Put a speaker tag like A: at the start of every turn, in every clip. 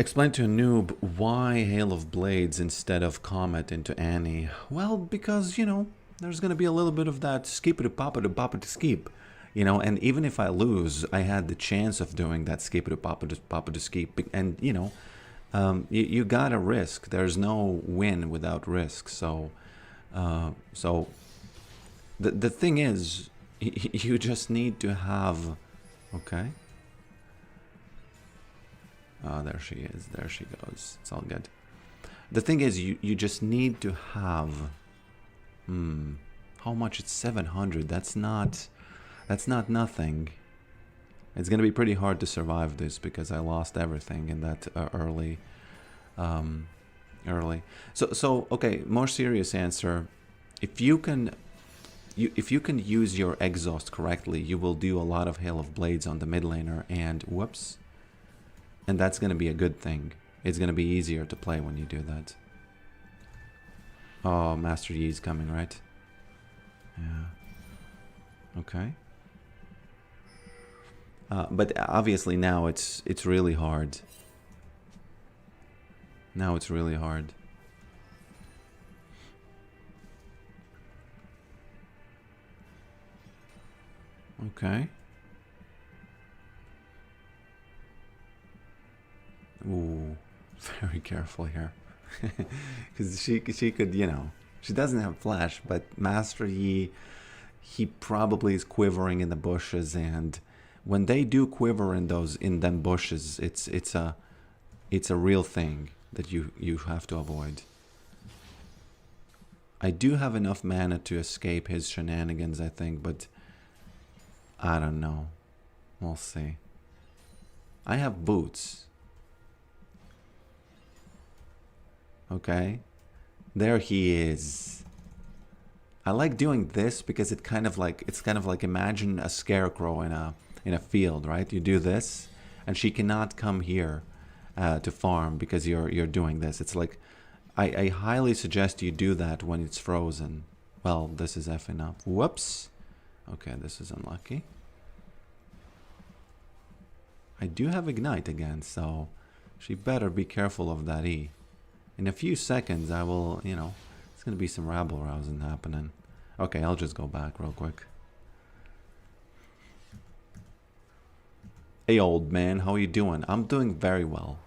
A: Explain to a noob why Hail of Blades instead of Comet into Annie. Well, because, you know, there's going to be a little bit of that skip-a-to-pop-a-to-pop-a-to-skip. You know, and even if I lose, I had the chance of doing that skip-a-to-pop-a-to-skip. And, you know, you gotta risk. There's no win without risk. So, so the thing is, you just need to have... Okay. Oh, there she is. There she goes. It's all good. The thing is, you just need to have... How much? It's 700. That's not nothing. It's gonna be pretty hard to survive this because I lost everything in that early. So okay. More serious answer. If you can use your exhaust correctly, you will do a lot of Hail of Blades on the mid laner. And whoops. And that's going to be a good thing. It's going to be easier to play when you do that. Oh, Master Yi's coming, right? Yeah. Okay. But obviously now it's really hard. Now it's really hard. Okay. Ooh, very careful here. Because she could, you know, she doesn't have flash, but Master Yi, he probably is quivering in the bushes, and when they do quiver in them bushes, it's a real thing that you have to avoid. I do have enough mana to escape his shenanigans, I think, but I don't know. We'll see. I have boots. Okay, there he is. I like doing this because it's kind of like imagine a scarecrow in a field, right? You do this, and she cannot come here to farm because you're doing this. It's like I highly suggest you do that when it's frozen. Well, this is effing up. Whoops. Okay, this is unlucky. I do have Ignite again, so she better be careful of that E. In a few seconds, I will, you know, it's going to be some rabble rousing happening. Okay, I'll just go back real quick. Hey, old man, how are you doing? I'm doing very well.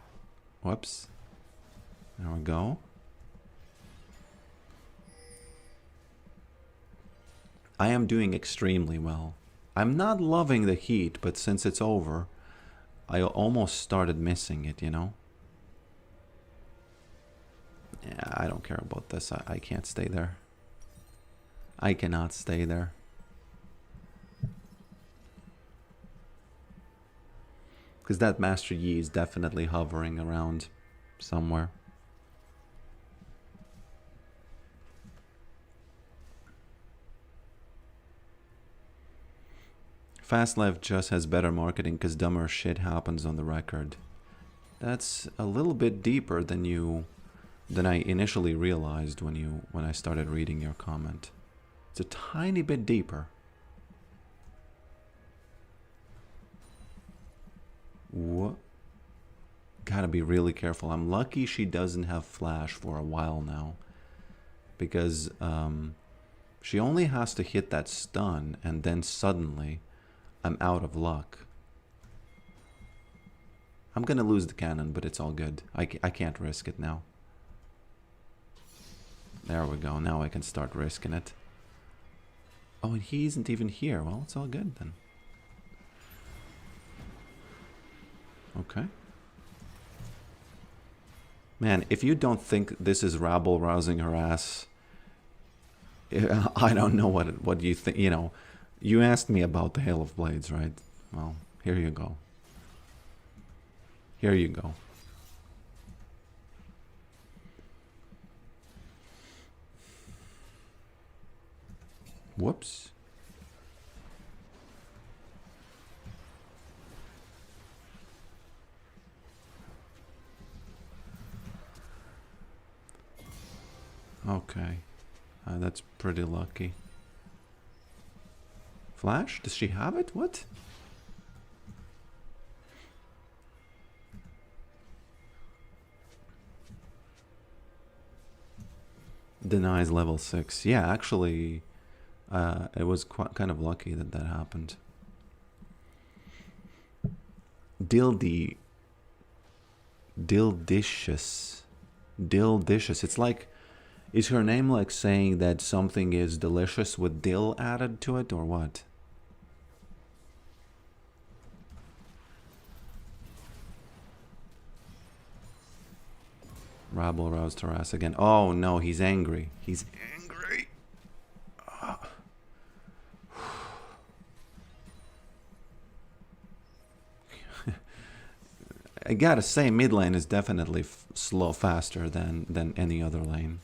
A: Whoops. There we go. I am doing extremely well. I'm not loving the heat, but since it's over, I almost started missing it, you know? Yeah, I don't care about this. I can't stay there. I cannot stay there. Because that Master Yi is definitely hovering around somewhere. Fast Life just has better marketing because dumber shit happens on the record. That's a little bit deeper than I initially realized when I started reading your comment. It's a tiny bit deeper. What? Gotta be really careful. I'm lucky she doesn't have flash for a while now, because she only has to hit that stun and then suddenly I'm out of luck. I'm gonna lose the cannon, but it's all good. I can't risk it now. There we go. Now I can start risking it. Oh, and he isn't even here. Well, it's all good then. Okay. Man, if you don't think this is rabble rousing her ass, I don't know what you think. You know, you asked me about the Hail of Blades, right? Well, here you go. Here you go. Whoops. Okay. That's pretty lucky. Flash? Does she have it? What? Denies level 6. Yeah, actually, it was kind of lucky that that happened. Dildicious. Dildicious. It's like, is her name like saying that something is delicious with dill added to it, or what? Rabble roused harass again. Oh no, he's angry. He's angry. I gotta say, mid lane is definitely faster than any other lane.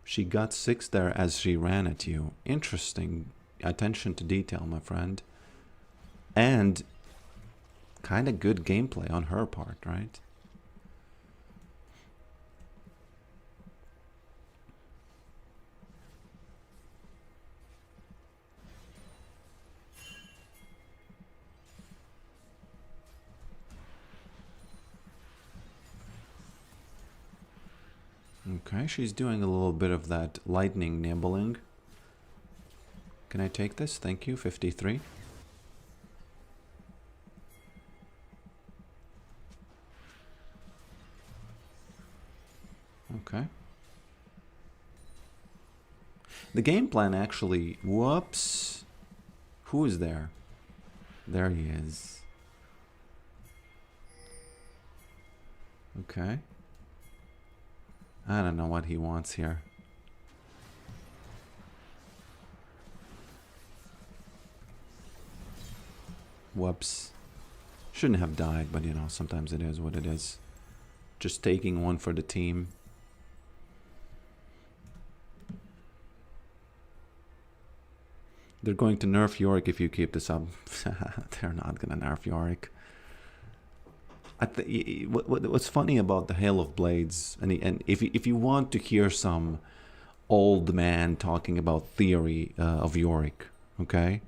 A: She got 6 there as she ran at you. Interesting. Attention to detail, my friend. And kind of good gameplay on her part, right? Okay, she's doing a little bit of that lightning nibbling. Can I take this? Thank you. 53. Okay. The game plan actually... Whoops. Who is there? There he is. Okay. I don't know what he wants here. Whoops. Shouldn't have died, but you know, sometimes it is what it is. Just taking one for the team. They're going to nerf Yorick if you keep this up. They're not going to nerf Yorick. What's funny about the Hail of Blades, and if you want to hear some old man talking about theory of Yorick, okay?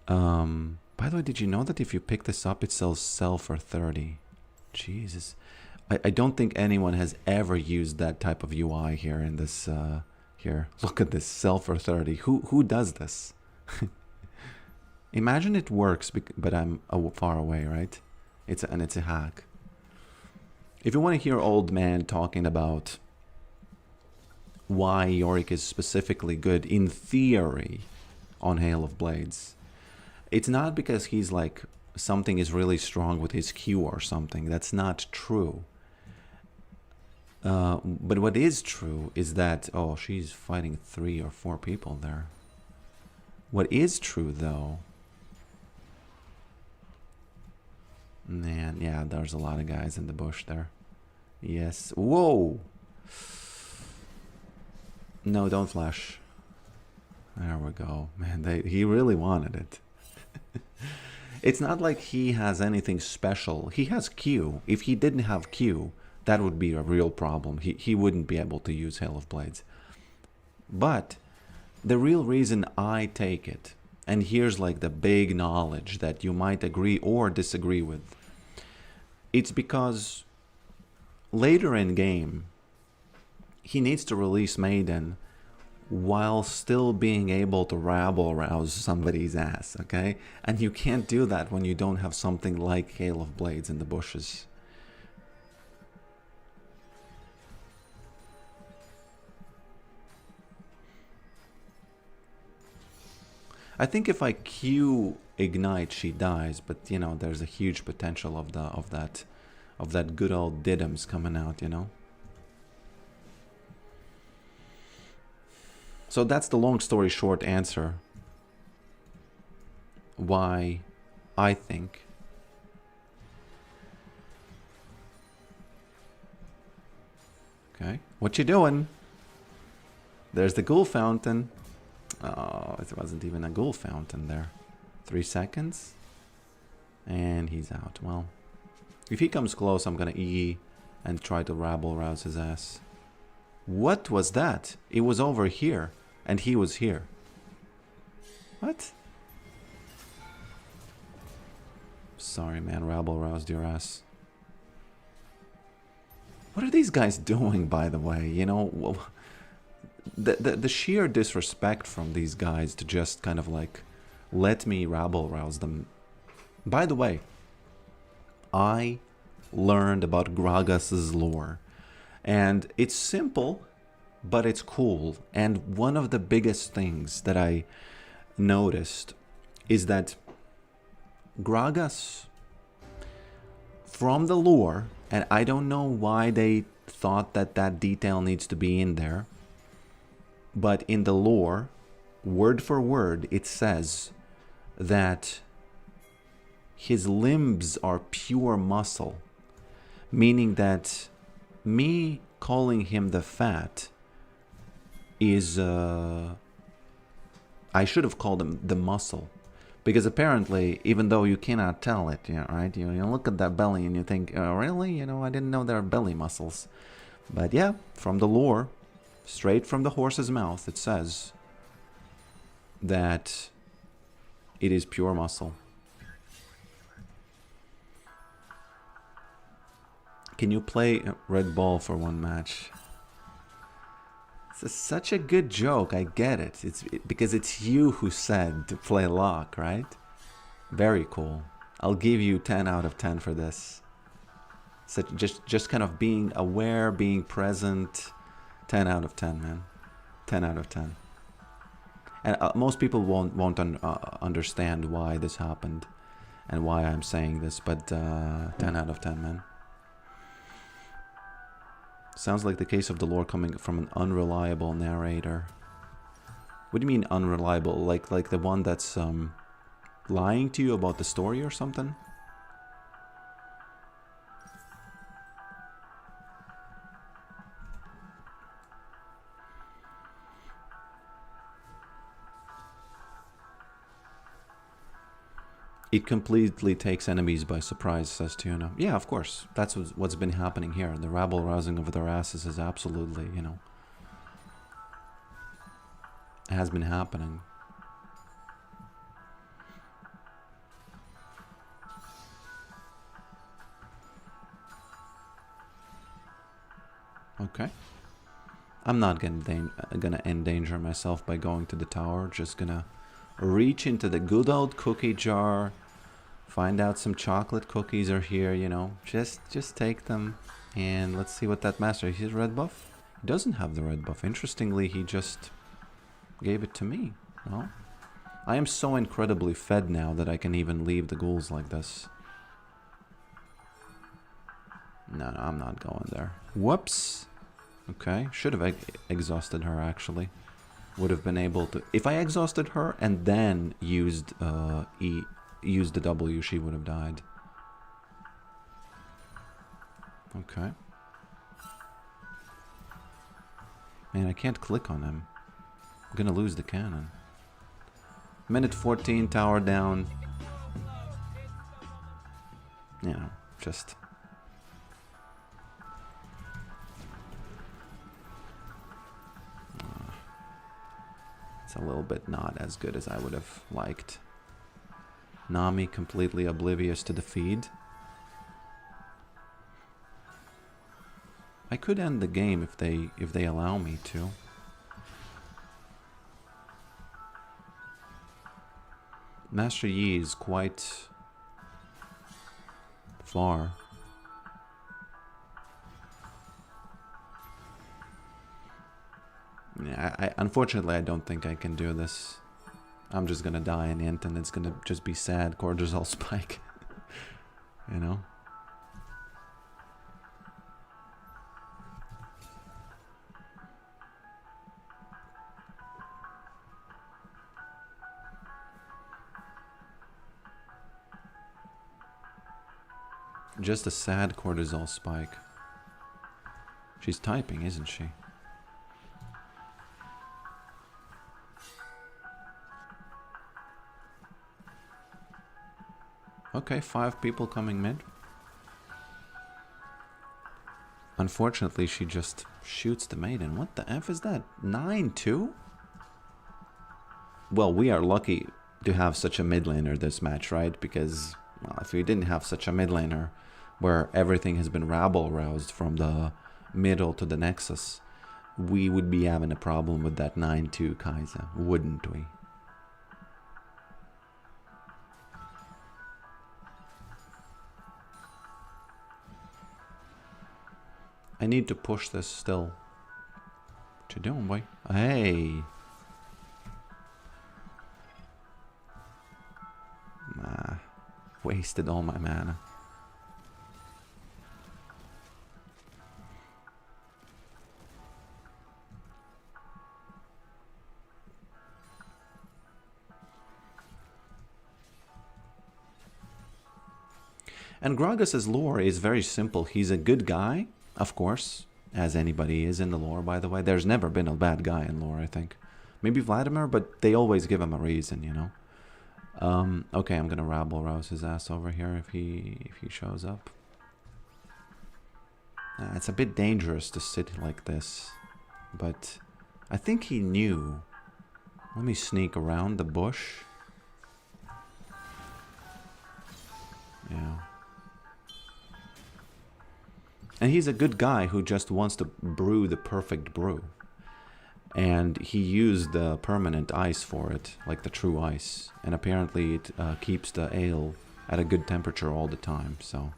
A: By the way, did you know that if you pick this up, it sells sell for 30? Jesus. I don't think anyone has ever used that type of UI here in this, here. Look at this, sell for 30. Who does this? Imagine it works, but I'm far away, right? It's a hack. If you want to hear old man talking about why Yorick is specifically good in theory on Hail of Blades, it's not because he's like something is really strong with his Q or something. That's not true. But what is true is that, oh, she's fighting 3 or 4 people there. What is true though, man, yeah, there's a lot of guys in the bush there. Yes. Whoa. No, don't flash. There we go. Man, he really wanted it. It's not like he has anything special. He has Q. If he didn't have Q, that would be a real problem. He wouldn't be able to use Hail of Blades. But the real reason I take it, and here's like the big knowledge that you might agree or disagree with, it's because later in game, he needs to release Maiden while still being able to rabble rouse somebody's ass, okay? And you can't do that when you don't have something like Hail of Blades in the bushes. I think if I Q ignite, she dies, but you know, there's a huge potential of that good old Diddums coming out, you know. So that's the long story short answer why I think okay, what you doing? There's the ghoul fountain. Oh, it wasn't even a ghoul fountain there. 3 seconds. And he's out. Well, if he comes close, I'm gonna E and try to rabble rouse his ass. What was that? It was over here. And he was here. What? Sorry, man. Rabble roused your ass. What are these guys doing, by the way? You know, the sheer disrespect from these guys to just kind of like let me rabble rouse them. By the way, I learned about Gragas' lore, and it's simple, but it's cool. And one of the biggest things that I noticed is that Gragas, from the lore, and I don't know why they thought that that detail needs to be in there, but in the lore, word for word, it says that his limbs are pure muscle, meaning that me calling him the Fat is, I should have called him the Muscle. Because apparently, even though you cannot tell it, yeah, right? You look at that belly and you think, oh, really? You know, I didn't know there are belly muscles. But yeah, from the lore, straight from the horse's mouth, it says that it is pure muscle. Can you play Red Ball for one match? It's such a good joke, I get it. Because it's you who said to play Lock, right? Very cool. I'll give you 10 out of 10 for this. So just kind of being aware, being present. 10 out of 10, man. 10 out of 10. And most people won't understand why this happened and why I'm saying this, but 10 out of 10, man. Sounds like the case of the lore coming from an unreliable narrator. What do you mean unreliable? Like the one that's lying to you about the story or something? It completely takes enemies by surprise, says Tuna. Yeah, of course. That's what's been happening here. The rabble rousing of their asses is absolutely, you know, it has been happening. Okay. I'm not gonna endanger myself by going to the tower. Just gonna reach into the good old cookie jar. Find out some chocolate cookies are here, you know. Just take them. And let's see what that master... He's red buff? He doesn't have the red buff. Interestingly, he just gave it to me. Well, I am so incredibly fed now that I can even leave the ghouls like this. No, I'm not going there. Whoops. Okay, should have exhausted her, actually. Would have been able to... If I exhausted her and then used used the W, she would have died. Okay. Man, I can't click on him. I'm gonna lose the cannon. Minute 14, tower down. You know, just... It's a little bit not as good as I would have liked. Nami completely oblivious to the feed. I could end the game if they allow me to. Master Yi is quite far. Yeah, unfortunately I don't think I can do this. I'm just gonna die in the end, and it's gonna just be sad. Cortisol spike. You know? Just a sad cortisol spike. She's typing, isn't she? Okay, 5 people coming mid. Unfortunately, she just shoots the maiden. What the F is that? 9-2? well, we are lucky to have such a mid laner this match, right? Because, well, if we didn't have such a mid laner where everything has been rabble roused from the middle to the nexus, we would be having a problem with that 9-2 Kai'Sa, wouldn't we? I need to push this still. What you doing, boy? Hey! Nah, wasted all my mana. And Gragas' lore is very simple. He's a good guy, of course, as anybody is in the lore, by the way. There's never been a bad guy in lore, I think. Maybe Vladimir, but they always give him a reason, you know? Okay, I'm gonna rabble rouse his ass over here if he shows up. It's a bit dangerous to sit like this, but I think he knew. Let me sneak around the bush. Yeah. And he's a good guy who just wants to brew the perfect brew. And he used the permanent ice for it, like the true ice. And apparently it keeps the ale at a good temperature all the time, so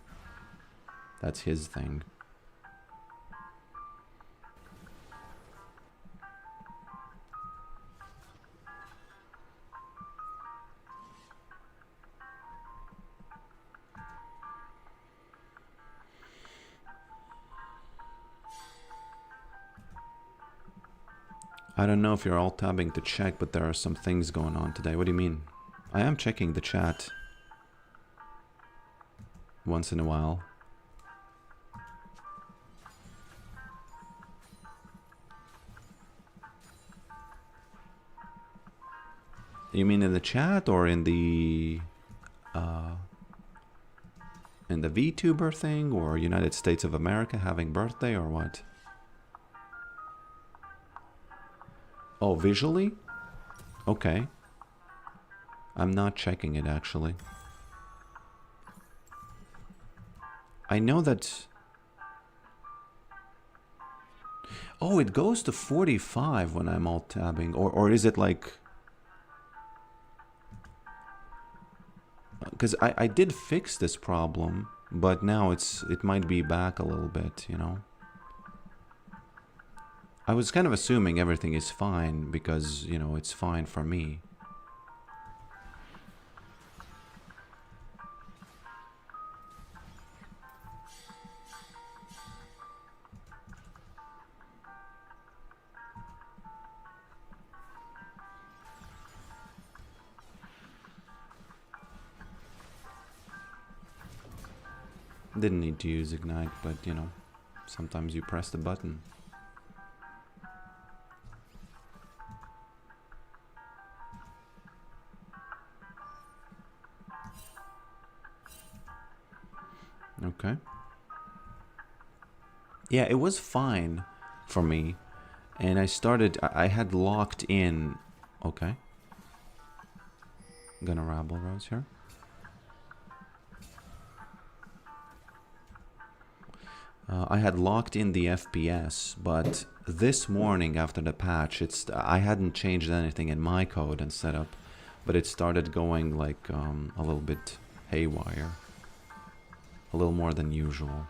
A: that's his thing. I don't know if you're all tabbing to check, but there are some things going on today. What do you mean? I am checking the chat once in a while. You mean in the chat or in the VTuber thing, or United States of America having birthday, or what? Oh, visually? Okay. I'm not checking it, actually. I know that... Oh, it goes to 45 when I'm alt-tabbing. Or is it like... Because I did fix this problem, but now it might be back a little bit, you know? I was kind of assuming everything is fine because, you know, it's fine for me. Didn't need to use Ignite, but, you know, sometimes you press the button. Okay. Yeah, it was fine for me. And I had locked in... Okay. I'm gonna rabble rouse here. I had locked in the FPS, but this morning after the patch, I hadn't changed anything in my code and setup, but it started going like a little bit haywire. A little more than usual.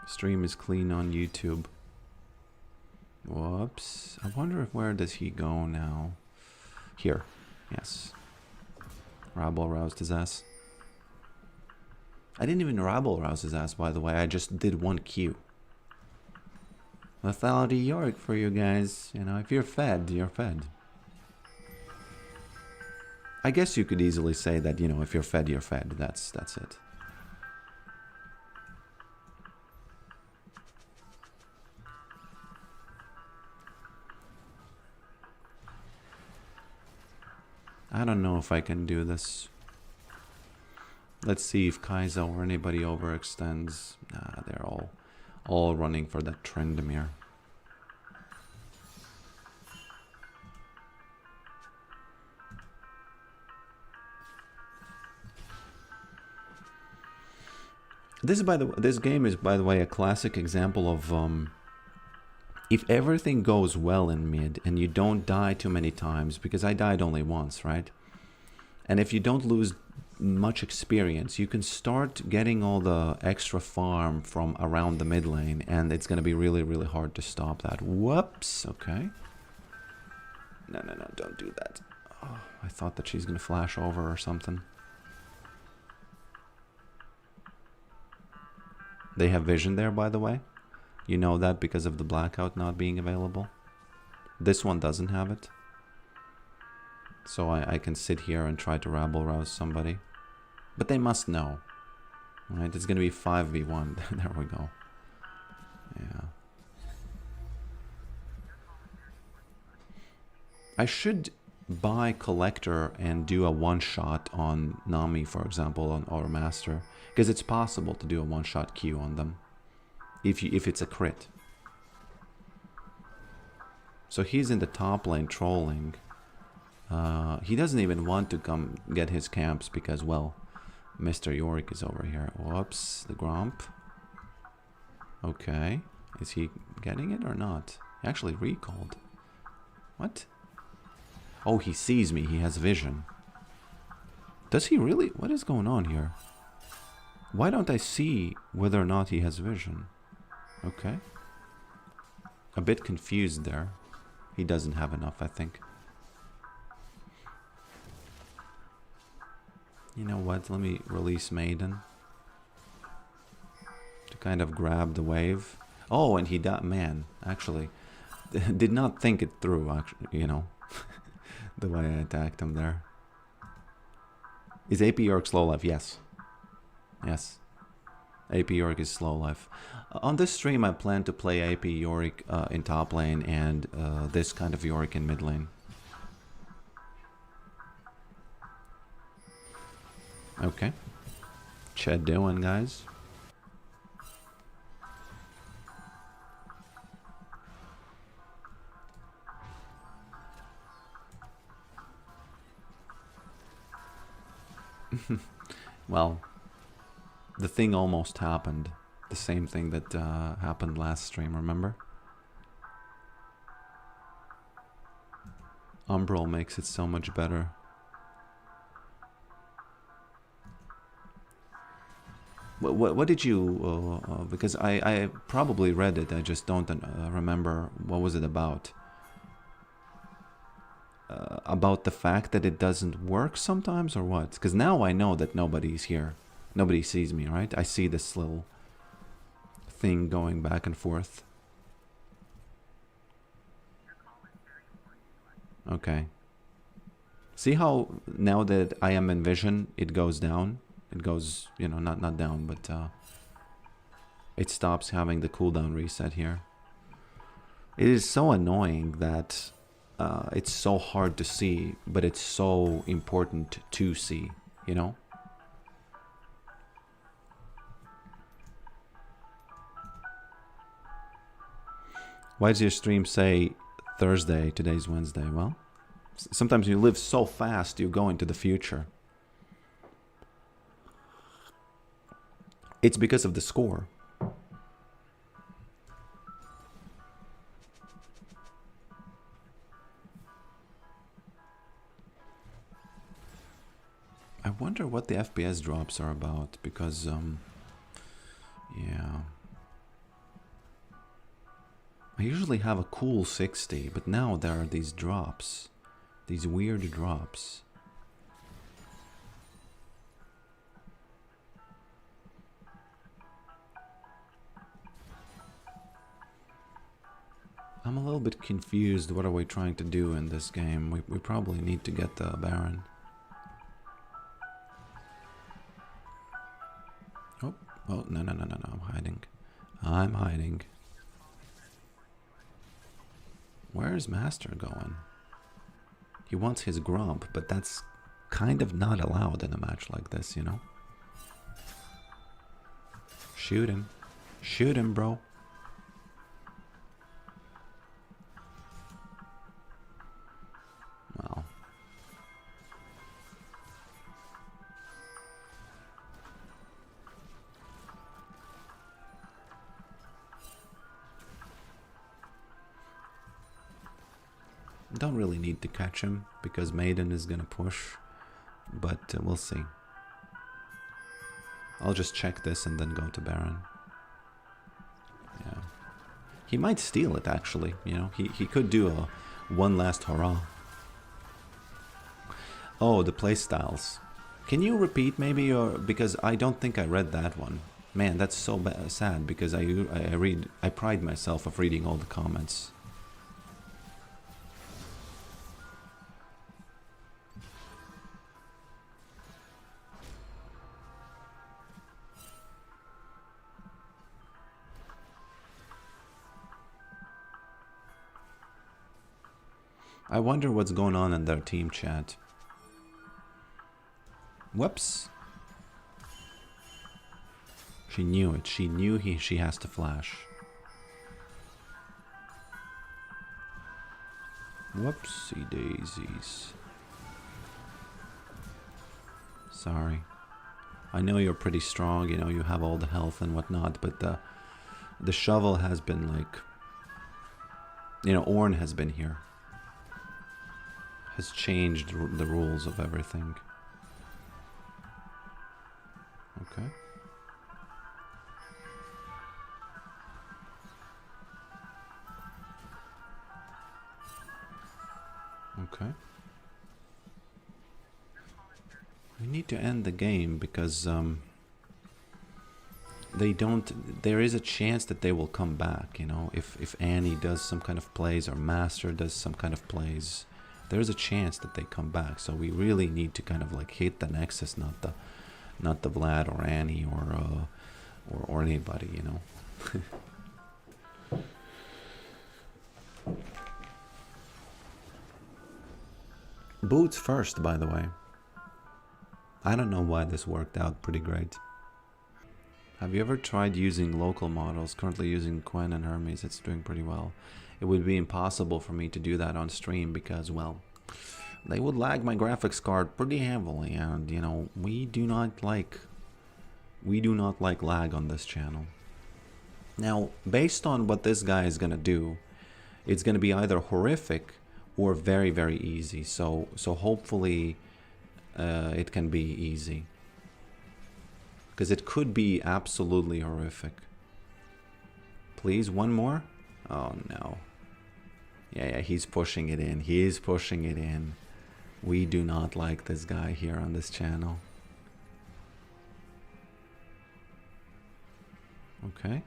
A: Stream is clean on YouTube. Whoops. I wonder where does he go now? Here. Yes. Rabble roused his ass. I didn't even rabble rouse his ass, by the way. I just did one Q. Lethality Yorick for you guys. You know, if you're fed, you're fed. I guess you could easily say that, you know, if you're fed, you're fed. That's it. I don't know if I can do this. Let's see if Kai'Sa or anybody overextends. Nah, they're all running for that Trendemir. This game is, by the way, a classic example of if everything goes well in mid and you don't die too many times, because I died only once, right? And if you don't lose much experience, you can start getting all the extra farm from around the mid lane, and it's going to be really, really hard to stop that. Whoops, okay. No, don't do that. Oh, I thought that she's going to flash over or something. They have vision there, by the way. You know that because of the blackout not being available. This one doesn't have it. So I can sit here and try to rabble rouse somebody. But they must know. Right? It's going to be 5v1. There we go. Yeah. I should buy Collector and do a one-shot on Nami, for example, or Master. Because it's possible to do a one-shot Q on them. If it's a crit. So he's in the top lane trolling. He doesn't even want to come get his camps because, well, Mr. Yorick is over here. Whoops, the Gromp. Okay. Is he getting it or not? He actually recalled. What? Oh, he sees me. He has vision. Does he really? What is going on here? Why don't I see whether or not he has vision? Okay. A bit confused there. He doesn't have enough, I think. You know what? Let me release Maiden. To kind of grab the wave. Oh, and he died. Man, actually. Did not think it through, actually, you know. The way I attacked him there. Is AP Yorick slow life? Yes. Yes. AP Yorick is slow life. On this stream, I plan to play AP Yorick in top lane and this kind of Yorick in mid lane. Okay. Chet doing, guys. Well, the thing almost happened. The same thing that happened last stream, remember? Umbral makes it so much better. What did you... because I probably read it, I just don't remember what was it about. About the fact that it doesn't work sometimes, or what? Because now I know that nobody's here. Nobody sees me, right? I see this little thing going back and forth. Okay. See how now that I am in vision, it goes down? It goes, you know, not down, but it stops having the cooldown reset here. It is so annoying that it's so hard to see, but it's so important to see, you know? Why does your stream say Thursday? Today's Wednesday. Well, sometimes you live so fast, you go into the future. It's because of the score. I wonder what the FPS drops are about, because, yeah. I usually have a cool 60, but now there are these drops. These weird drops. I'm a little bit confused. What are we trying to do in this game? We probably need to get the Baron. Oh, no, I'm hiding. I'm hiding. Where is Master going? He wants his Gromp, but that's kind of not allowed in a match like this, you know? Shoot him. Shoot him, bro. Well. Don't really need to catch him because Maiden is gonna push, but we'll see. I'll just check this and then go to Baron. Yeah. He might steal it actually, you know. He could do a one last hurrah. Oh, the playstyles. Can you repeat maybe, or because I don't think I read that one. Man, that's so sad because I pride myself of reading all the comments. I wonder what's going on in their team chat. Whoops. She knew it. She knew she has to flash. Whoopsie daisies. Sorry. I know you're pretty strong, you know, you have all the health and whatnot, but the shovel has been like... You know, Ornn has been here. Has changed the rules of everything. Okay. Okay. We need to end the game because they don't... There is a chance that they will come back, you know, if Annie does some kind of plays or Master does some kind of plays. There's a chance that they come back, so we really need to kind of like hit the Nexus, not the Vlad or Annie or anybody, you know. Boots first, by the way. I don't know why this worked out pretty great. Have you ever tried using local models? Currently using Quen and Hermes, it's doing pretty well. It would be impossible for me to do that on stream because, well, they would lag my graphics card pretty heavily, and you know, we do not like lag on this channel. Now, based on what this guy is gonna do, it's gonna be either horrific or very, very easy. So hopefully it can be easy, because it could be absolutely horrific. Please, one more. Oh no. Yeah, he's pushing it in. He's pushing it in. We do not like this guy here on this channel. Okay.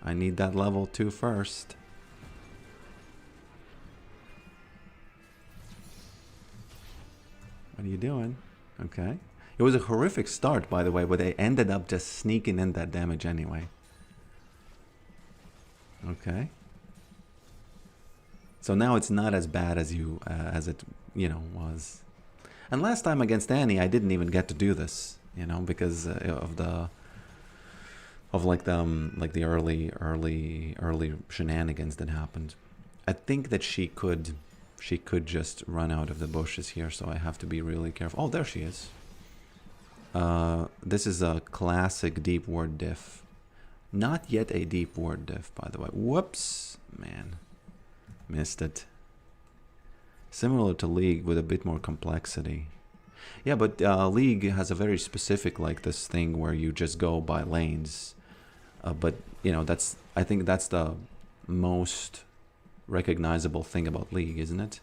A: I need that level 2 first. What are you doing? Okay. It was a horrific start, by the way, but they ended up just sneaking in that damage anyway. Okay. So now it's not as bad as it, you know, was. And last time against Annie, I didn't even get to do this, you know, because of the early shenanigans that happened. I think that she could just run out of the bushes here, so I have to be really careful. Oh, there she is. This is a classic deep ward diff. Not yet a deep ward diff, by the way. Whoops, man. Missed it. Similar to League with a bit more complexity. Yeah, but League has a very specific, like, this thing where you just go by lanes. But, you know, I think that's the most recognizable thing about League, isn't it?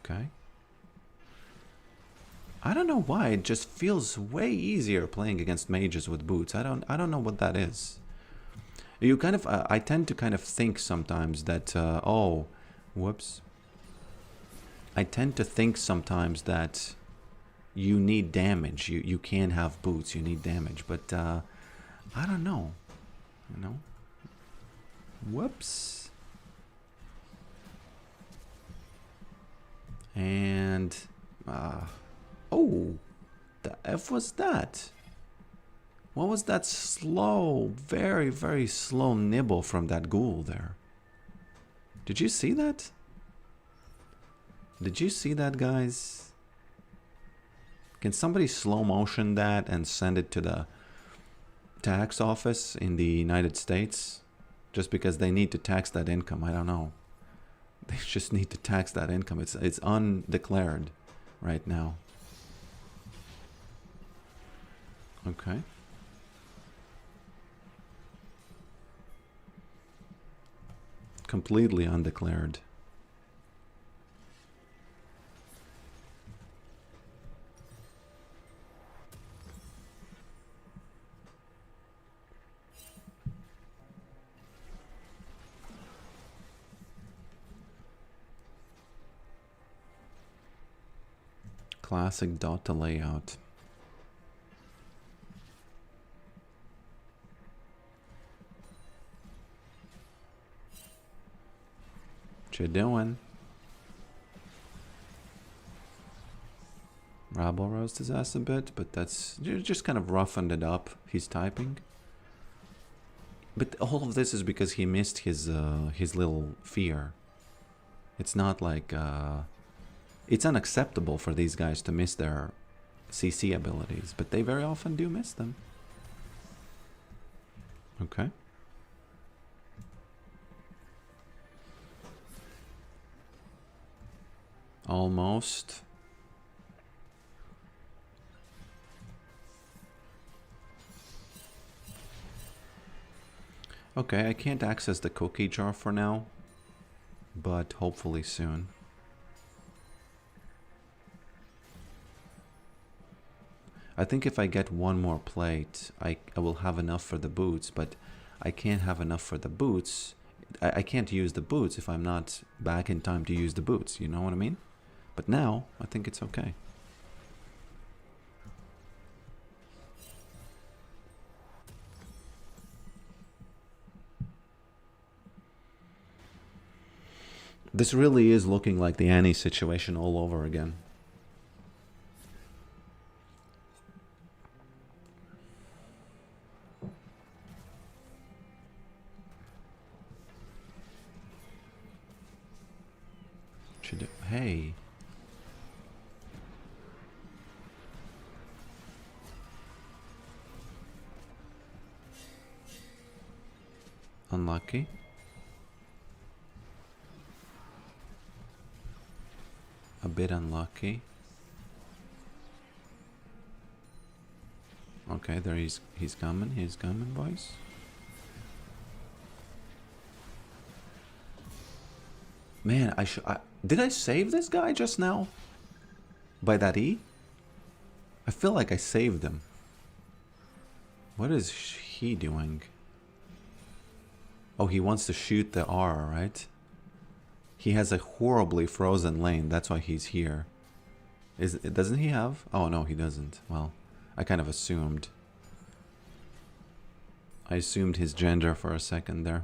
A: Okay. I don't know why, it just feels way easier playing against mages with boots. I don't know what that is. You kind of, I tend to kind of think sometimes that, oh, whoops. I tend to think sometimes that you need damage. You can't have boots, you need damage. But, I don't know, you know. Whoops. And, oh, the F was that? What was that slow, very, very slow nibble from that ghoul there? Did you see that? Did you see that, guys? Can somebody slow motion that and send it to the tax office in the United States? Just because they need to tax that income. I don't know. They just need to tax that income. It's undeclared right now. Okay. Completely undeclared. Classic Dota layout. What you doing? Rabble roasted his ass a bit, but that's just kind of roughened it up. He's typing. But all of this is because he missed his little fear. It's not like... it's unacceptable for these guys to miss their CC abilities, but they very often do miss them. Okay. Almost. Okay, I can't access the cookie jar for now, but hopefully soon. I think if I get one more plate, I will have enough for the boots, but I can't have enough for the boots. I can't use the boots if I'm not back in time to use the boots, you know what I mean? But now, I think it's okay. This really is looking like the Annie situation all over again. Hey. Unlucky. A bit unlucky. Okay, there he's coming, boys. Man, did I save this guy just now? By that E? I feel like I saved him. What is he doing? Oh, he wants to shoot the R, right? He has a horribly frozen lane, that's why he's here. Doesn't he have? Oh no, he doesn't. Well, I kind of assumed. I assumed his gender for a second there.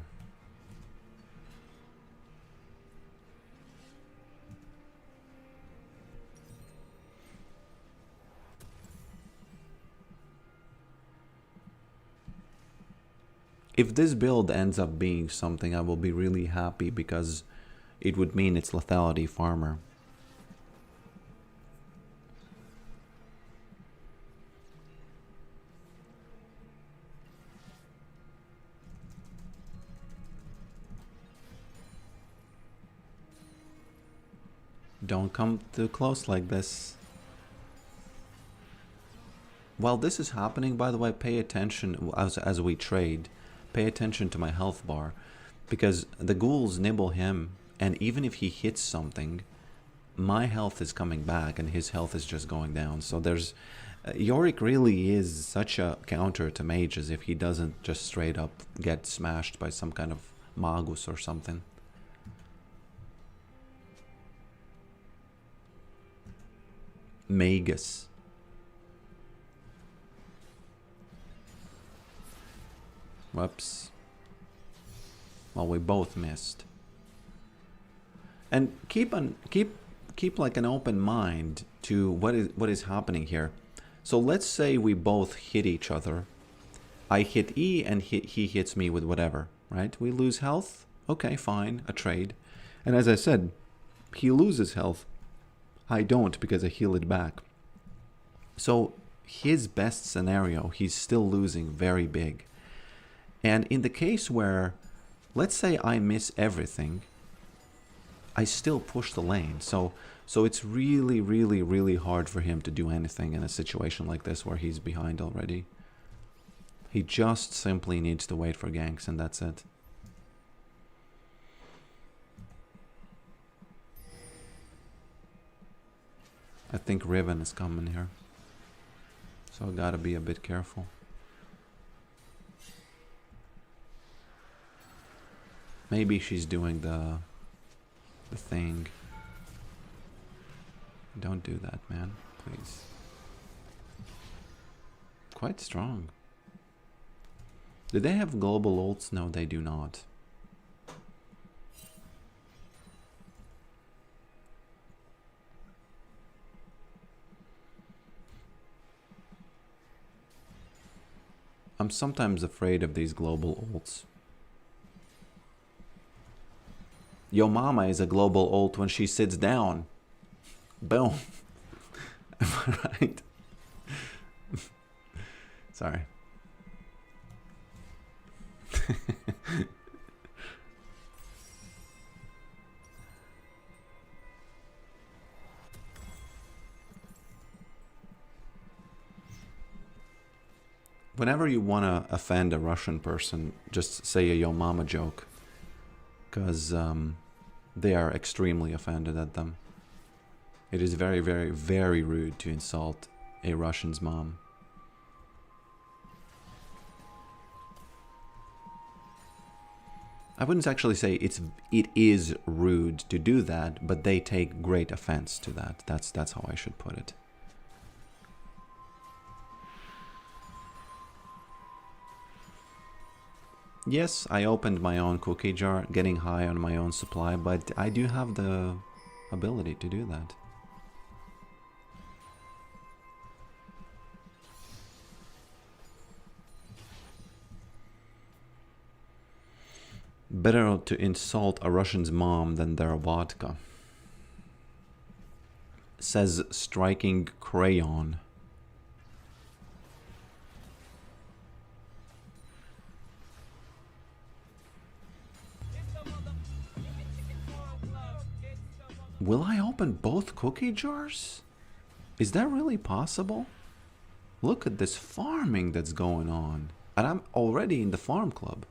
A: If this build ends up being something, I will be really happy because it would mean it's lethality farmer. Don't come too close like this. While this is happening, by the way, pay attention as we trade. Pay attention to my health bar, because the ghouls nibble him, and even if he hits something, my health is coming back and his health is just going down. So there's... Yorick really is such a counter to mages if he doesn't just straight up get smashed by some kind of magus or something. Magus. Whoops. Well, we both missed. And keep like an open mind to what is happening here. So let's say we both hit each other I hit E and he hits me with whatever, right? We lose health. Okay, fine, a trade. And as I said, he loses health. I don't because I heal it back. So his best scenario, he's still losing very big. And in the case where, let's say I miss everything, I still push the lane. So it's really, really, really hard for him to do anything in a situation like this where he's behind already. He just simply needs to wait for ganks and that's it. I think Riven is coming here. So I gotta be a bit careful. Maybe she's doing the thing. Don't do that, man. Please. Quite strong. Do they have global ults? No, they do not. I'm sometimes afraid of these global ults. Yo mama is a global ult when she sits down. Boom. Am I right? Sorry. Whenever you want to offend a Russian person, just say a yo mama joke. Because they are extremely offended at them. It is very, very, very rude to insult a Russian's mom. I wouldn't actually say it is rude to do that, but they take great offense to that. That's how I should put it. Yes, I opened my own cookie jar, getting high on my own supply, but I do have the ability to do that. Better to insult a Russian's mom than their vodka. Says Striking Crayon. Will I open both cookie jars? Is that really possible? Look at this farming that's going on. And I'm already in the farm club.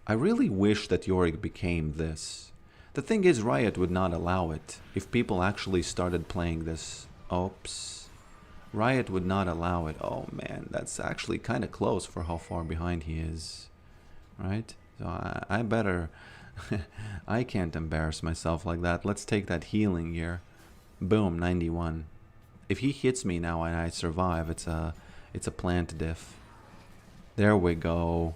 A: I really wish that Yorick became this. The thing is, Riot would not allow it. If people actually started playing this... Oops. Riot would not allow it. Oh man, that's actually kind of close for how far behind he is. Right? So I better... I can't embarrass myself like that. Let's take that healing here. Boom, 91. If he hits me now and I survive, it's a plant diff. There we go.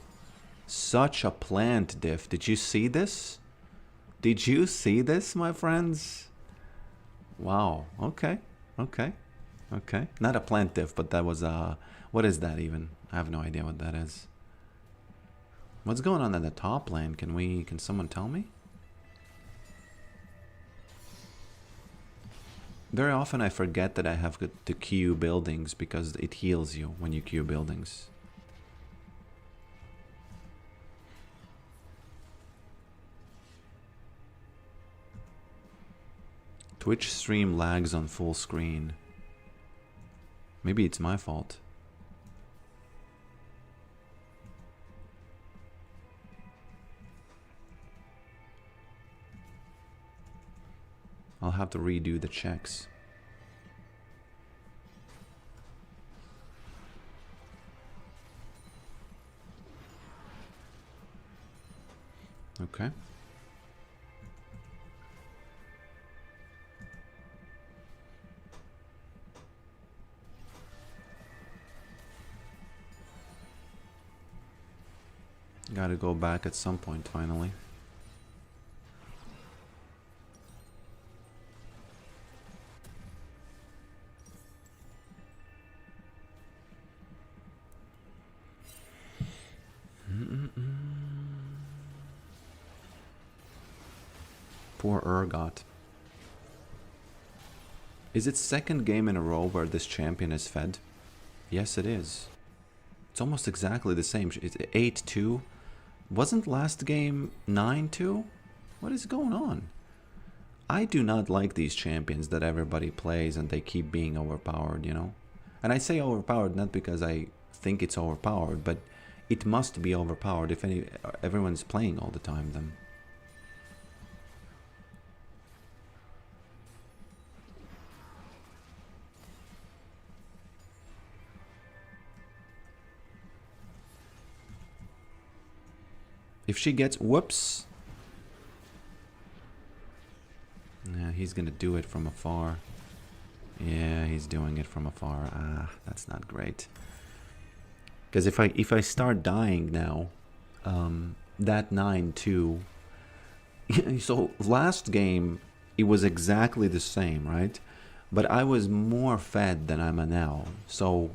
A: Such a plant diff. Did you see this? Did you see this, my friends? Wow. Okay. Okay. Okay. Not a plant diff, but that was a... What is that even? I have no idea what that is. What's going on in the top lane? Can someone tell me? Very often I forget that I have to queue buildings because it heals you when you queue buildings. Twitch stream lags on full screen. Maybe it's my fault. I'll have to redo the checks. Okay. Gotta go back at some point finally. Poor Urgot. Is it second game in a row where this champion is fed? Yes, it is. It's almost exactly the same. It's 8-2. Wasn't last game 9-2? What is going on? I do not like these champions that everybody plays and they keep being overpowered, you know? And I say overpowered not because I think it's overpowered, but it must be overpowered if everyone's playing all the time then. If she gets... Whoops! Yeah, he's gonna do it from afar. Yeah, he's doing it from afar. Ah, that's not great. Because if I start dying now, that 9-2... So last game, it was exactly the same, right? But I was more fed than I'm now. So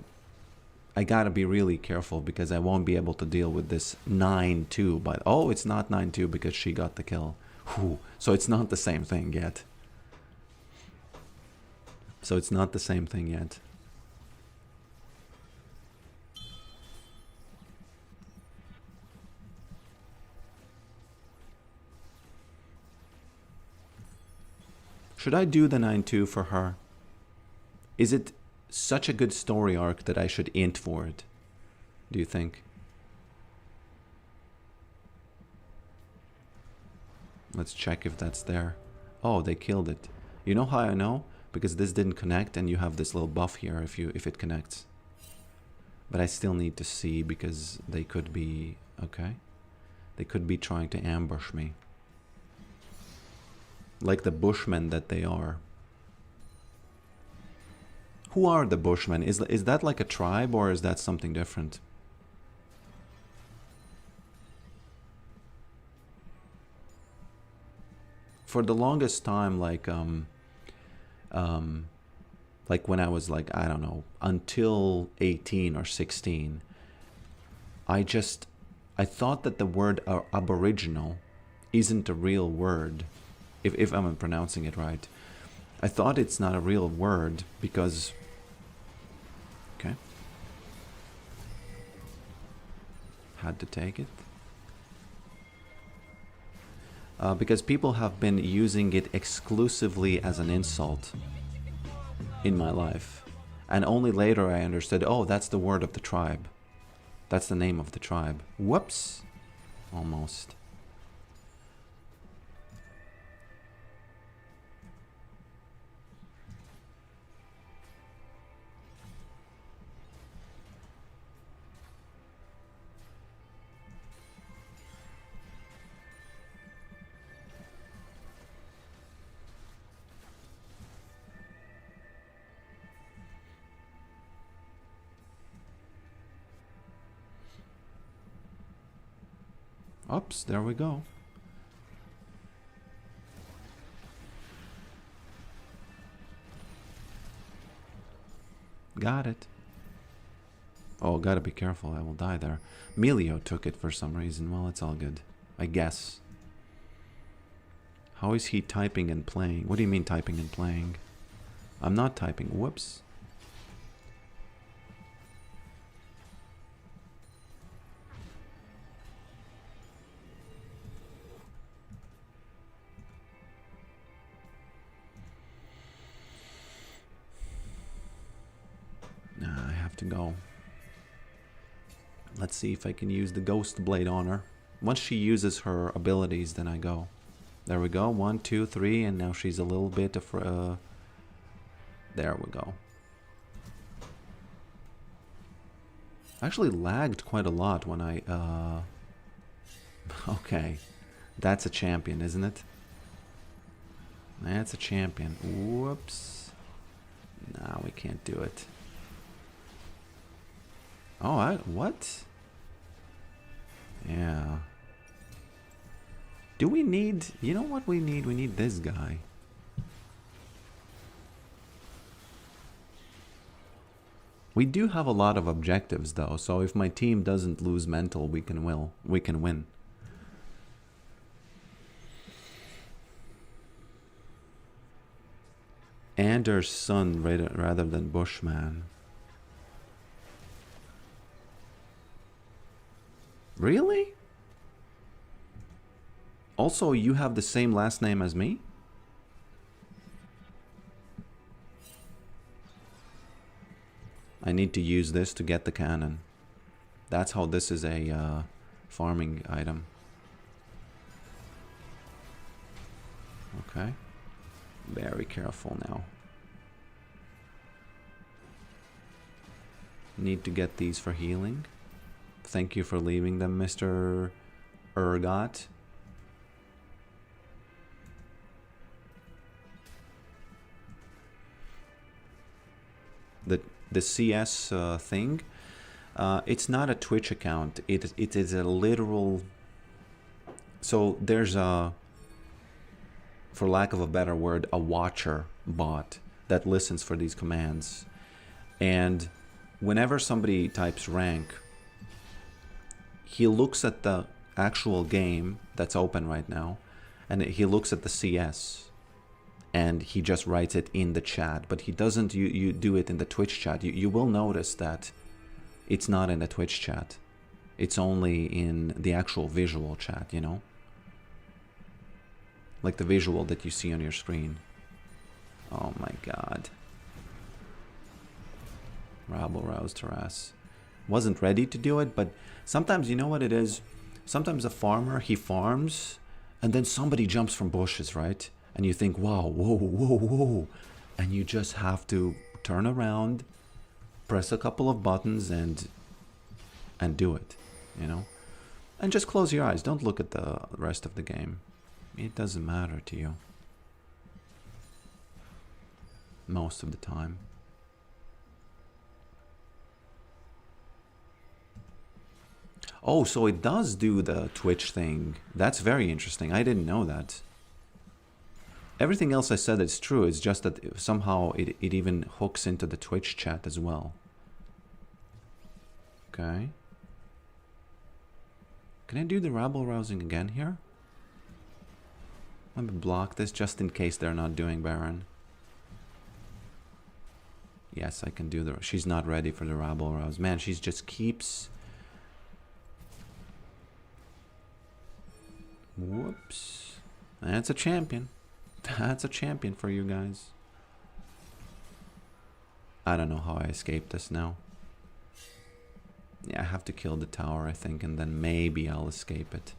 A: I gotta be really careful because I won't be able to deal with this 9-2. But oh, it's not 9-2 because she got the kill. Whew. So it's not the same thing yet. So it's not the same thing yet. Should I do the 9-2 for her? Is it such a good story arc that I should int for it? Do you think? Let's check if that's there. Oh, they killed it. You know how I know? Because this didn't connect and you have this little buff here if it connects. But I still need to see because they could be... Okay. They could be trying to ambush me. Like the Bushmen that they are. Who are the Bushmen? Is that like a tribe or is that something different? For the longest time, like when I was like, I don't know, until 18 or 16, I thought that the word aboriginal isn't a real word, if I'm pronouncing it right. I thought it's not a real word because... Okay. Had to take it. Because people have been using it exclusively as an insult in my life. And only later I understood, oh, that's the word of the tribe. That's the name of the tribe. Whoops. Almost. Oops, there we go. Got it. Oh, gotta be careful, I will die there. Melio took it for some reason. Well, it's all good, I guess. How is he typing and playing? What do you mean typing and playing? I'm not typing. Whoops. I have to go. Let's see if I can use the Ghost Blade on her. Once she uses her abilities, then I go. There we go. 1, 2, 3, and now she's a little bit of... there we go. I actually lagged quite a lot when I... Okay. That's a champion, isn't it? That's a champion. Whoops. No, we can't do it. Oh, what? Yeah. Do we need... You know what we need? We need this guy. We do have a lot of objectives, though, so if my team doesn't lose mental, we can win. Commander's son rather than Bushman. Really? Also, you have the same last name as me? I need to use this to get the cannon. That's how this is a farming item. Okay. Very careful now. Need to get these for healing. Thank you for leaving them, Mr. Urgot. The CS thing, it's not a Twitch account. It is a literal... So there's a, for lack of a better word, a watcher bot that listens for these commands. And whenever somebody types rank, he looks at the actual game that's open right now, and he looks at the CS. And he just writes it in the chat, but he doesn't you do it in the Twitch chat. You will notice that it's not in the Twitch chat. It's only in the actual visual chat, you know? Like the visual that you see on your screen. Oh my god. Rabble, roused, harass. Wasn't ready to do it, but sometimes, you know what it is? Sometimes a farmer, he farms, and then somebody jumps from bushes, right? And you think, wow, whoa, whoa, whoa. And you just have to turn around, press a couple of buttons, and do it, you know? And just close your eyes. Don't look at the rest of the game. It doesn't matter to you. Most of the time. Oh, so it does do the Twitch thing. That's very interesting. I didn't know that. Everything else I said is true. It's just that somehow it even hooks into the Twitch chat as well. Okay. Can I do the rabble rousing again here? Let me block this just in case they're not doing Baron. Yes, I can do the... She's not ready for the rabble rouse. Man, she just keeps... Whoops. That's a champion. That's a champion for you guys. I don't know how I escaped this now. Yeah, I have to kill the tower, I think, and then maybe I'll escape it.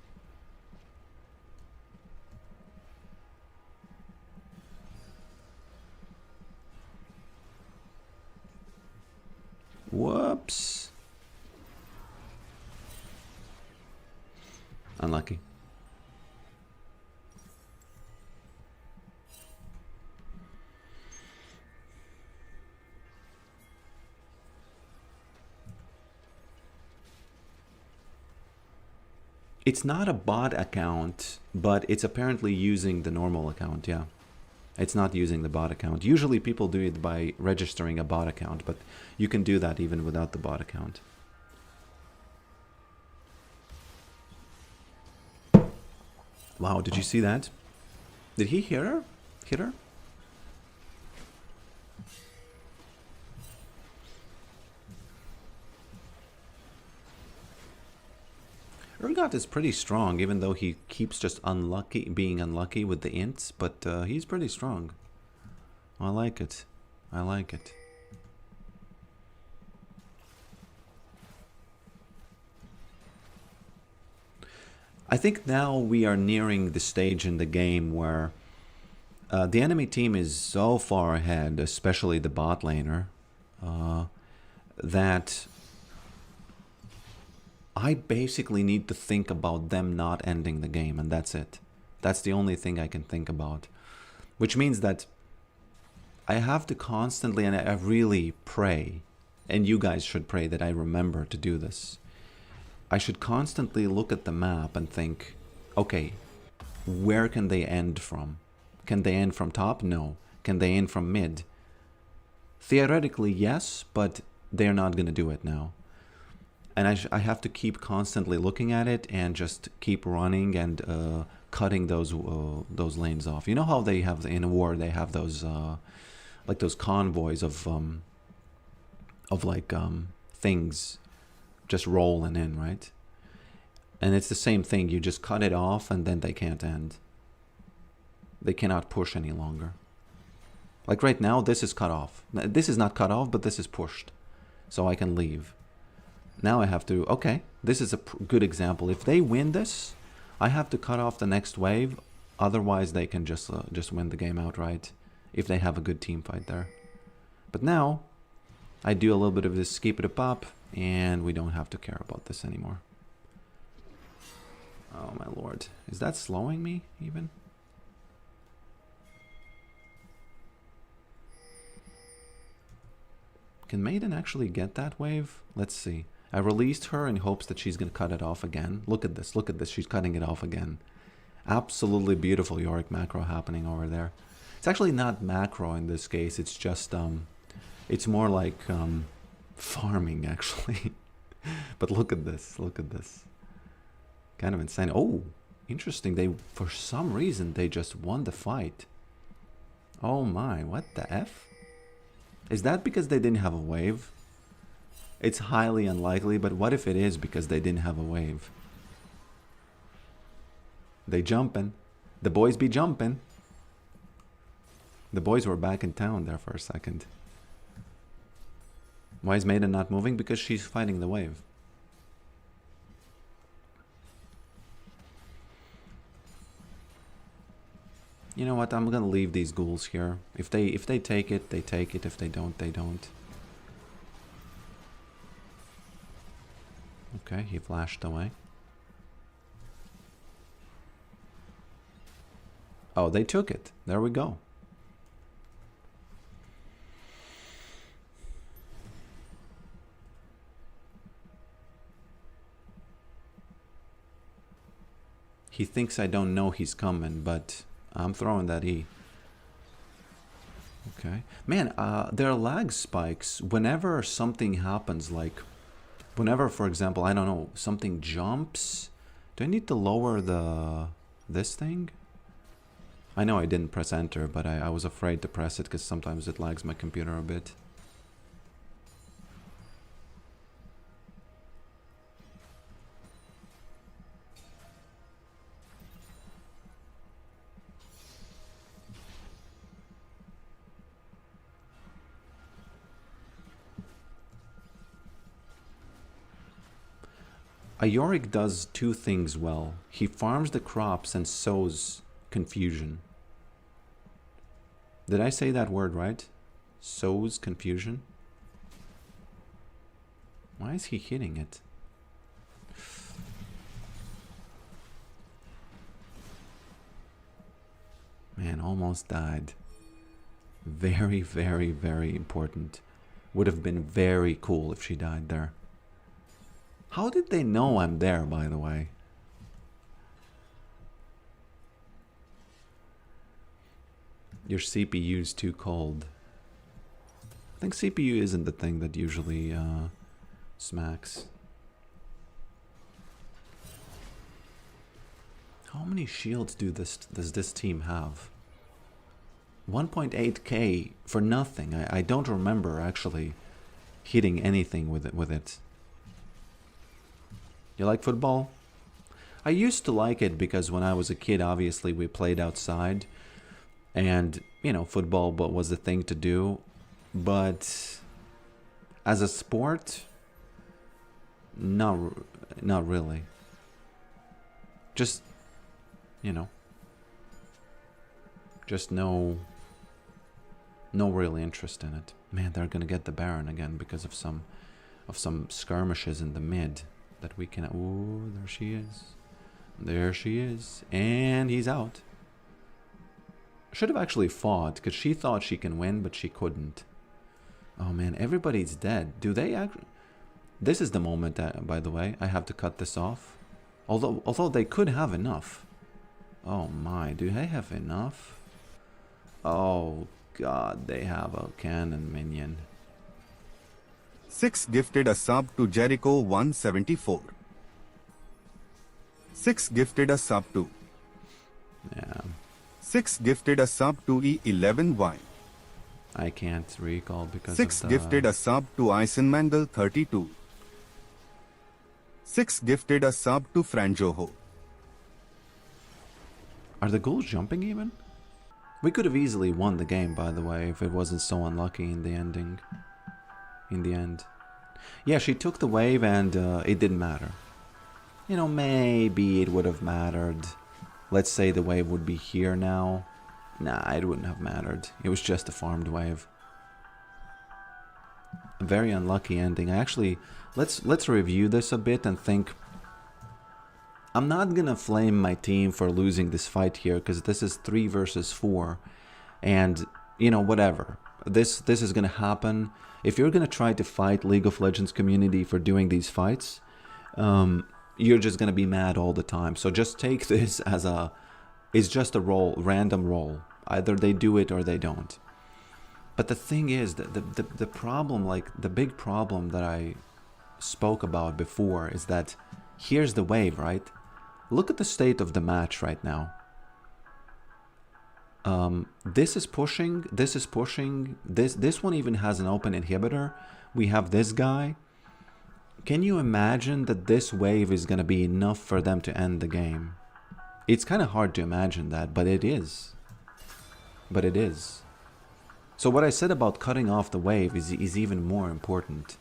A: Whoops. Unlucky. It's not a bot account, but it's apparently using the normal account, yeah. It's not using the bot account. Usually people do it by registering a bot account, but you can do that even without the bot account. Wow, did you see that? Did he hear her? Hit her? Urgot is pretty strong, even though he keeps just being unlucky with the ints, but he's pretty strong. I like it. I like it. I think now we are nearing the stage in the game where the enemy team is so far ahead, especially the bot laner, that I basically need to think about them not ending the game, and that's it. That's the only thing I can think about. Which means that I have to constantly, and I really pray, and you guys should pray that I remember to do this. I should constantly look at the map and think, okay, where can they end from? Can they end from top? No. Can they end from mid? Theoretically, yes, but they're not going to do it now. And I have to keep constantly looking at it and just keep running and cutting those lanes off. You know how they have in a war they have those those convoys of like things just rolling in, right? And it's the same thing. You just cut it off and then they can't end. They cannot push any longer. Like right now, this is cut off. This is not cut off, but this is pushed. So I can leave. Now I have to, okay, this is a good example. If they win this, I have to cut off the next wave. Otherwise, they can just win the game outright if they have a good team fight there. But now, I do a little bit of this skip it a pop, and we don't have to care about this anymore. Oh my lord. Is that slowing me even? Can Maiden actually get that wave? Let's see. I released her in hopes that she's going to cut it off again. Look at this. Look at this. She's cutting it off again. Absolutely beautiful Yorick macro happening over there. It's actually not macro in this case. It's just, it's more like farming, actually. But look at this. Look at this. Kind of insane. Oh, interesting. They, for some reason, they just won the fight. Oh my, what the F? Is that because they didn't have a wave? It's highly unlikely, but what if it is because they didn't have a wave? They jumping. The boys be jumping. The boys were back in town there for a second. Why is Maiden not moving? Because she's fighting the wave. You know what? I'm gonna leave these ghouls here. If they take it, they take it. If they don't, they don't. Okay, he flashed away. Oh, they took it. There we go. He thinks I don't know he's coming, but I'm throwing that E. Okay. Man, there are lag spikes whenever something happens, like whenever, for example, I don't know, something jumps. Do I need to lower this thing? I know I didn't press enter, but I was afraid to press it because sometimes it lags my computer a bit. A Yorick does two things well. He farms the crops and sows confusion. Did I say that word right? Sows confusion? Why is he hitting it? Man, almost died. Very, very, very important. Would have been very cool if she died there. How did they know I'm there, by the way? Your CPU's too cold. I think CPU isn't the thing that usually smacks. How many shields does this team have? 1.8k for nothing. I don't remember actually hitting anything with it. You like football? I used to like it because when I was a kid, obviously we played outside, and you know, football was the thing to do. But as a sport, not really. Just, you know, just no real interest in it. Man, they're gonna get the Baron again because of some skirmishes in the mid. That we can. Ooh, there she is. There she is. And he's out. Should have actually fought because she thought she can win, but she couldn't. Oh man, everybody's dead. Do they actually? This is the moment that, by the way, I have to cut this off. Although they could have enough. Oh my, do they have enough? Oh god, they have a cannon minion.
B: 6 gifted a sub to Jericho 174. 6 gifted a sub to.
A: Yeah.
B: 6 gifted a sub to E11Y.
A: I can't recall because
B: 6
A: of the...
B: gifted a sub to Eisenmandel 32. 6 gifted a sub to Franjoho.
A: Are the ghouls jumping even? We could have easily won the game, by the way, if it wasn't so unlucky in the ending. In the end. Yeah, she took the wave and it didn't matter. You know, maybe it would have mattered. Let's say the wave would be here now. Nah, it wouldn't have mattered. It was just a farmed wave. A very unlucky ending. I actually... Let's review this a bit and think... I'm not gonna flame my team for losing this fight here, because this is 3 versus 4. And, you know, whatever. This is gonna happen. If you're gonna try to fight League of Legends community for doing these fights, you're just gonna be mad all the time. So just take this as a... It's just a roll, random roll. Either they do it or they don't. But the thing is, the problem, like, the big problem that I spoke about before is that here's the wave, right? Look at the state of the match right now. This is pushing, this is pushing, this one even has an open inhibitor. We have this guy. Can you imagine that this wave is gonna be enough for them to end the game? It's kind of hard to imagine that, but it is. But it is. So what I said about cutting off the wave is even more important.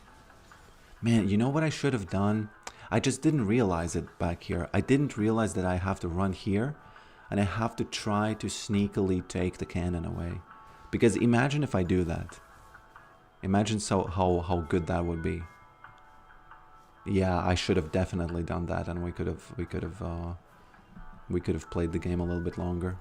A: Man, you know what I should have done? I just didn't realize it back here. I didn't realize that I have to run here and I have to try to sneakily take the cannon away. Because imagine if I do that. Imagine how good that would be. Yeah, I should have definitely done that, and we could have played the game a little bit longer.